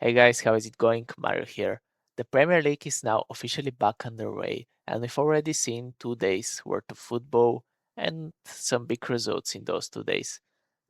Hey guys, how is it going? Mario here. The Premier League is now officially back underway, and we've already seen 2 days worth of football and some big results in those 2 days.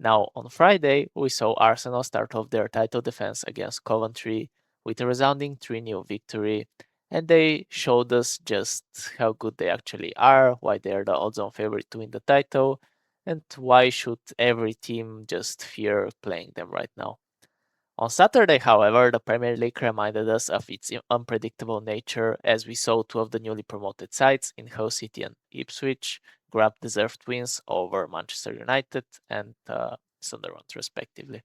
Now, on Friday, we saw Arsenal start off their title defense against Coventry with a resounding 3-0 victory, and they showed us just how good they actually are, why they're the odds-on favorite to win the title, and why should every team just fear playing them right now. On Saturday, however, the Premier League reminded us of its unpredictable nature as we saw two of the newly promoted sides in Hull City and Ipswich grab deserved wins over Manchester United and Sunderland, respectively.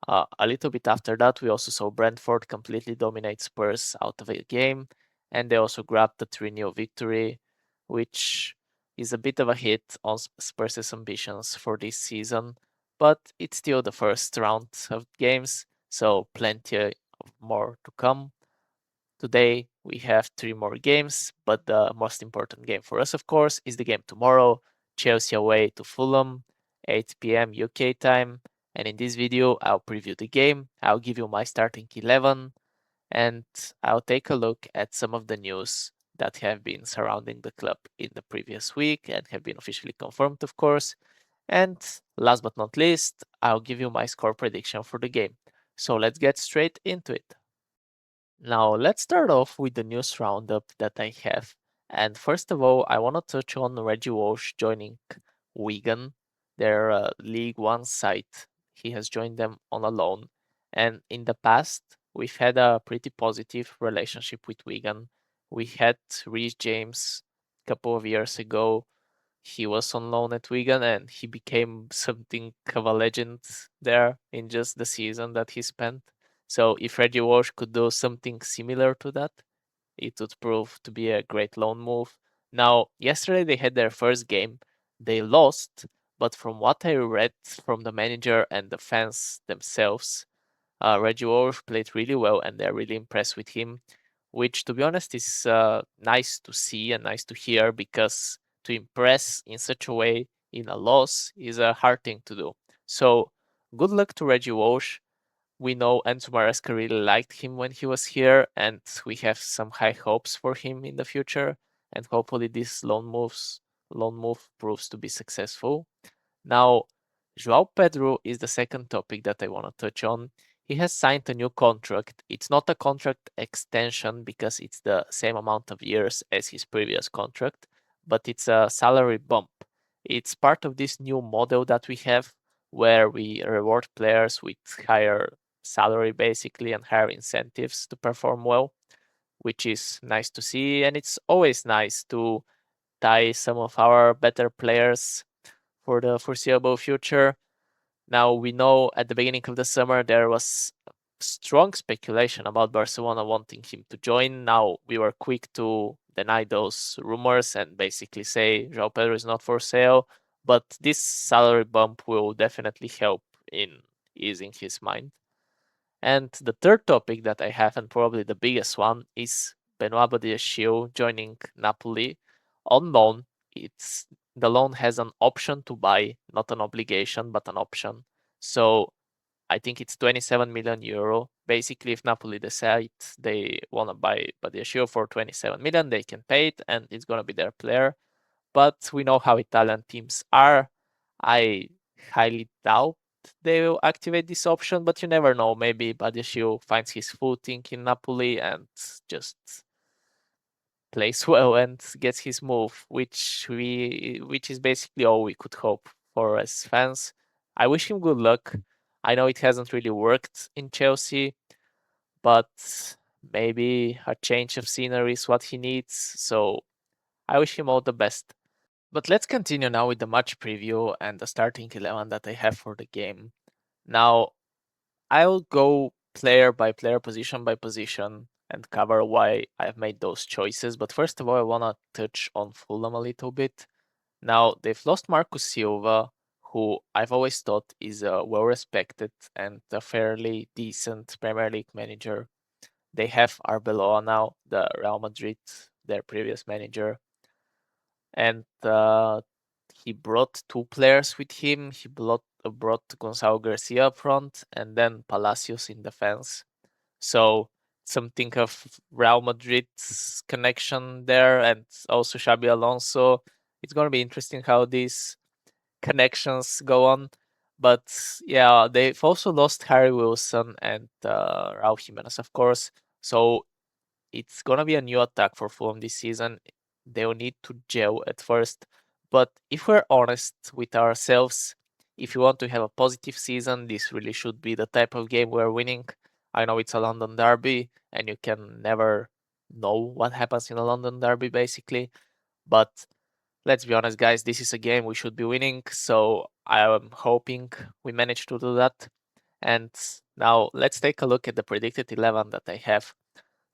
A little bit after that, we also saw Brentford completely dominate Spurs out of a game, and they also grabbed the 3-0 victory, which is a bit of a hit on Spurs' ambitions for this season, but it's still the first round of games, so plenty of more to come. Today we have three more games, but the most important game for us, of course, is the game tomorrow, Chelsea away to Fulham, 8 p.m. UK time. And in this video, I'll preview the game, I'll give you my starting 11, and I'll take a look at some of the news that have been surrounding the club in the previous week and have been officially confirmed, of course. And last but not least, I'll give you my score prediction for the game. So let's get straight into it. Now, let's start off with the news roundup that I have. And first of all, I want to touch on Reggie Walsh joining Wigan, their League One side. He has joined them on a loan. And in the past, we've had a pretty positive relationship with Wigan. We had Reece James a couple of years ago. He was on loan at Wigan and he became something of a legend there in just the season that he spent. So if Reggie Walsh could do something similar to that, it would prove to be a great loan move. Now, yesterday they had their first game. They lost, but from what I read from the manager and the fans themselves, Reggie Walsh played really well and they're really impressed with him, which to be honest is nice to see and nice to hear because to impress in such a way in a loss is a hard thing to do. So good luck to Reggie Walsh. We know Enzo Maresca really liked him when he was here, and we have some high hopes for him in the future. And hopefully, this loan move proves to be successful. Now, João Pedro is the second topic that I want to touch on. He has signed a new contract. It's not a contract extension because it's the same amount of years as his previous contract, but it's a salary bump. It's part of this new model that we have where we reward players with higher salary basically and higher incentives to perform well, which is nice to see. And it's always nice to tie some of our better players for the foreseeable future. Now, we know at the beginning of the summer there was strong speculation about Barcelona wanting him to join. Now, we were quick to deny those rumors and basically say João Pedro is not for sale. But this salary bump will definitely help in easing his mind. And the third topic that I have, and probably the biggest one, is Benoit Badiashile joining Napoli on loan. It's the loan has an option to buy, not an obligation, but an option. So I think it's 27 million euro. Basically, if Napoli decide they want to buy Badiashile for 27 million, they can pay it, and it's gonna be their player. But we know how Italian teams are. I highly doubt they will activate this option, but you never know. Maybe Badiashile finds his footing in Napoli and just plays well and gets his move, which is basically all we could hope for as fans. I wish him good luck. I know it hasn't really worked in Chelsea, but maybe a change of scenery is what he needs. So I wish him all the best. But let's continue now with the match preview and the starting 11 that I have for the game. Now, I'll go player by player, position by position, and cover why I've made those choices. But first of all, I want to touch on Fulham a little bit. Now, they've lost Marcus Silva, who I've always thought is a well respected and a fairly decent Premier League manager. They have Arbeloa now, the Real Madrid, their previous manager, and he brought two players with him. He brought Gonzalo Garcia up front and then Palacios in defense. So something of Real Madrid's connection there, and also Xabi Alonso. It's going to be interesting how these connections go on. But yeah, they've also lost Harry Wilson and Raul Jimenez, of course. So it's gonna be a new attack for Fulham this season. They'll need to gel at first. But if we're honest with ourselves, if you want to have a positive season, this really should be the type of game we're winning. I know it's a London derby, and you can never know what happens in a London derby, basically. But let's be honest, guys, this is a game we should be winning. So I am hoping we manage to do that. And now let's take a look at the predicted 11 that I have.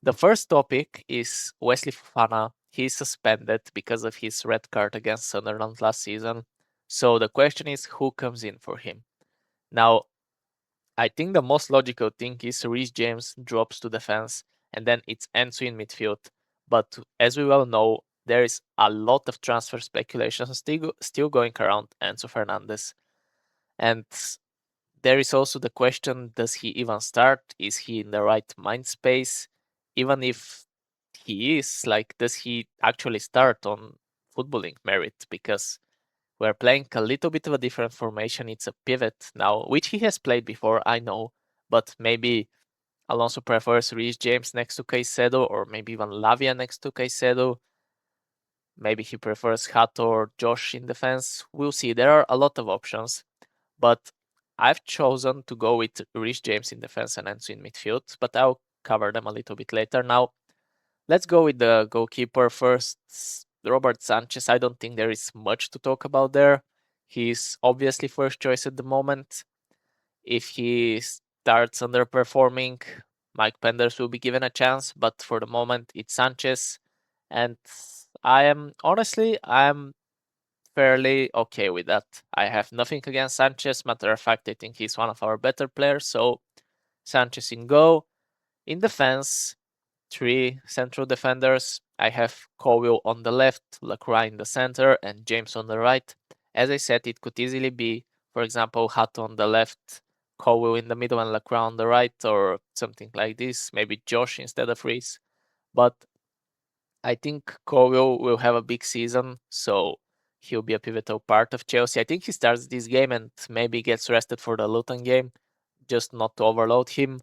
The first topic is Wesley Fofana. He's suspended because of his red card against Sunderland last season. So the question is who comes in for him? Now, I think the most logical thing is Reece James drops to defense and then it's Enzo in midfield. But as we well know, there is a lot of transfer speculation still going around Enzo Fernandez. And there is also the question, does he even start? Is he in the right mind space? Even if he is, like, does he actually start on footballing merit? Because we're playing a little bit of a different formation. It's a pivot now, which he has played before, I know, but maybe Alonso prefers Reece James next to Caicedo, or maybe even Lavia next to Caicedo. Maybe he prefers Hato or Josh in defense. We'll see. There are a lot of options. But I've chosen to go with Reece James in defense and Enzo in midfield, but I'll cover them a little bit later. Now, let's go with the goalkeeper first. Robert Sanchez, I don't think there is much to talk about there. He's obviously first choice at the moment. If he starts underperforming, Mike Penders will be given a chance, but for the moment, it's Sanchez. And I'm fairly okay with that. I have nothing against Sanchez. Matter of fact, I think he's one of our better players. So Sanchez in goal. In defense, three central defenders. I have Colwill on the left, Lacroix in the center, and James on the right. As I said, it could easily be, for example, Hato on the left, Colwill in the middle, and Lacroix on the right, or something like this. Maybe Josh instead of Reese. But I think Colwill will have a big season, so he'll be a pivotal part of Chelsea. I think he starts this game and maybe gets rested for the Luton game, just not to overload him.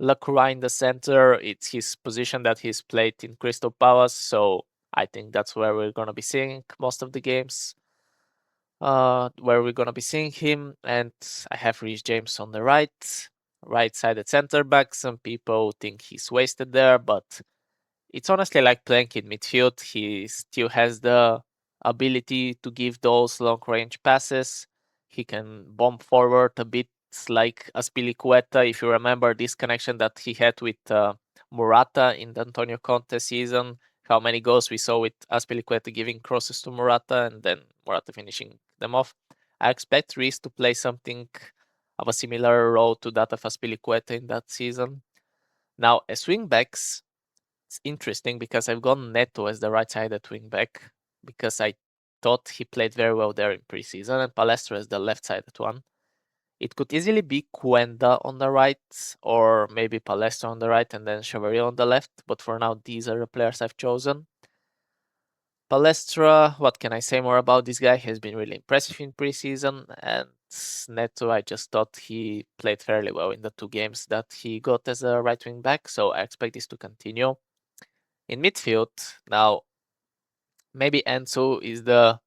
Lacroix in the center, it's his position that he's played in Crystal Palace, so I think that's where we're gonna be seeing most of the games. Where we're gonna be seeing him, and I have Reece James on the right side at center back. Some people think he's wasted there, but it's honestly like playing in midfield. He still has the ability to give those long range passes. He can bomb forward a bit like Aspilicueta. If you remember this connection that he had with Morata in the Antonio Conte season, how many goals we saw with Aspilicueta giving crosses to Morata and then Morata finishing them off. I expect Reece to play something of a similar role to that of Aspilicueta in that season. Now, as wing backs, it's interesting because I've gone Neto as the right-sided wing back because I thought he played very well there in preseason, and Palestra as the left-sided one. It could easily be Cuenda on the right, or maybe Palestra on the right and then Chevalier on the left, but for now these are the players I've chosen. Palestra, what can I say more about this guy? He has been really impressive in preseason, and Neto, I just thought he played fairly well in the two games that he got as a right wing back, so I expect this to continue. In midfield, now maybe Enzo is the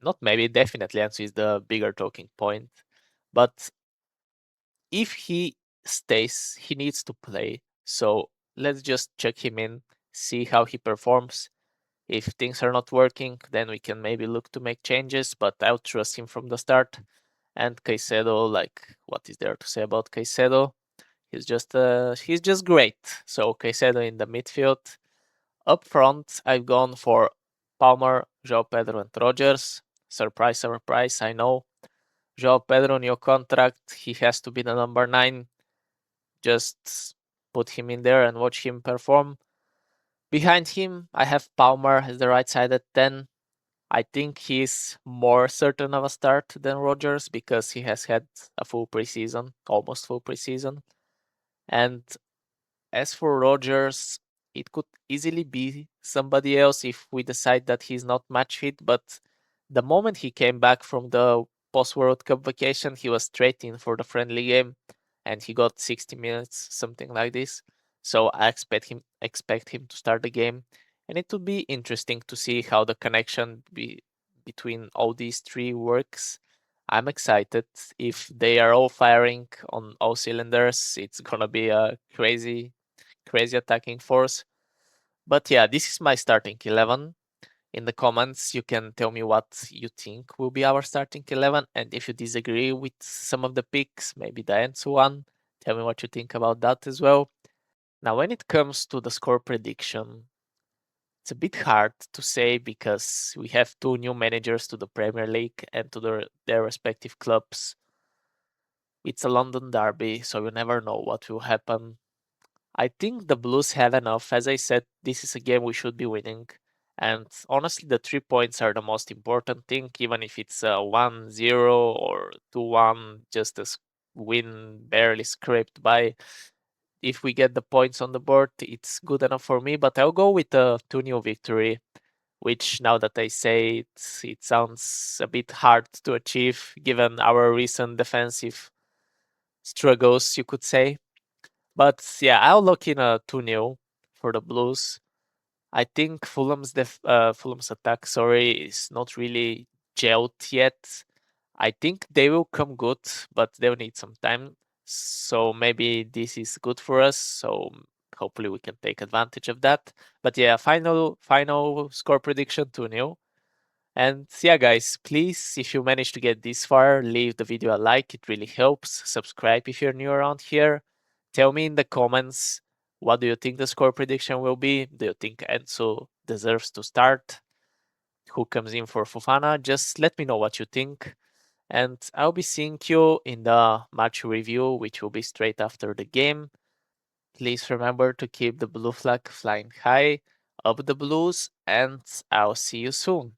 not maybe definitely Enzo is the bigger talking point, but if he stays, he needs to play. So let's just check him in, see how he performs. If things are not working, then we can maybe look to make changes, but I'll trust him from the start. And Caicedo, like, what is there to say about Caicedo? He's just great. So Caicedo in the midfield. Up front, I've gone for Palmer, João Pedro, and Rogers. Surprise, surprise, I know. João Pedro, new contract. He has to be the number 9. Just put him in there and watch him perform. Behind him, I have Palmer as the right side at 10. I think he's more certain of a start than Rogers because he has had a full preseason, almost full preseason. And As for Rogers, it could easily be somebody else if we decide that he's not match fit. But the moment he came back from the post World Cup vacation, he was straight in for the friendly game, and he got 60 minutes, something like this. So I expect him to start the game, and it would be interesting to see how the connection between all these three works. I'm excited. If they are all firing on all cylinders, it's gonna be a crazy attacking force. But yeah, this is my starting 11. In the comments, you can tell me what you think will be our starting 11. And if you disagree with some of the picks, maybe the Enzo one, tell me what you think about that as well. Now, when it comes to the score prediction, it's a bit hard to say because we have two new managers to the Premier League and to their respective clubs. It's a London derby, so you never know what will happen. I think the Blues have enough. As I said, this is a game we should be winning. And honestly, the 3 points are the most important thing, even if it's a 1-0 or 2-1, just a win barely scraped by. If we get the points on the board, it's good enough for me. But I'll go with a 2-0 victory, which now that I say it sounds a bit hard to achieve given our recent defensive struggles, you could say. But yeah, I'll lock in a 2-0 for the Blues. I think Fulham's attack, sorry, is not really gelled yet. I think they will come good, but they'll need some time. So maybe this is good for us. So hopefully we can take advantage of that. But yeah, final score prediction 2-0. And yeah, guys, please, if you manage to get this far, leave the video a like. It really helps. Subscribe if you're new around here. Tell me in the comments, what do you think the score prediction will be? Do you think Enzo deserves to start? Who comes in for Fofana? Just let me know what you think. And I'll be seeing you in the match review, which will be straight after the game. Please remember to keep the blue flag flying high, up the Blues, and I'll see you soon.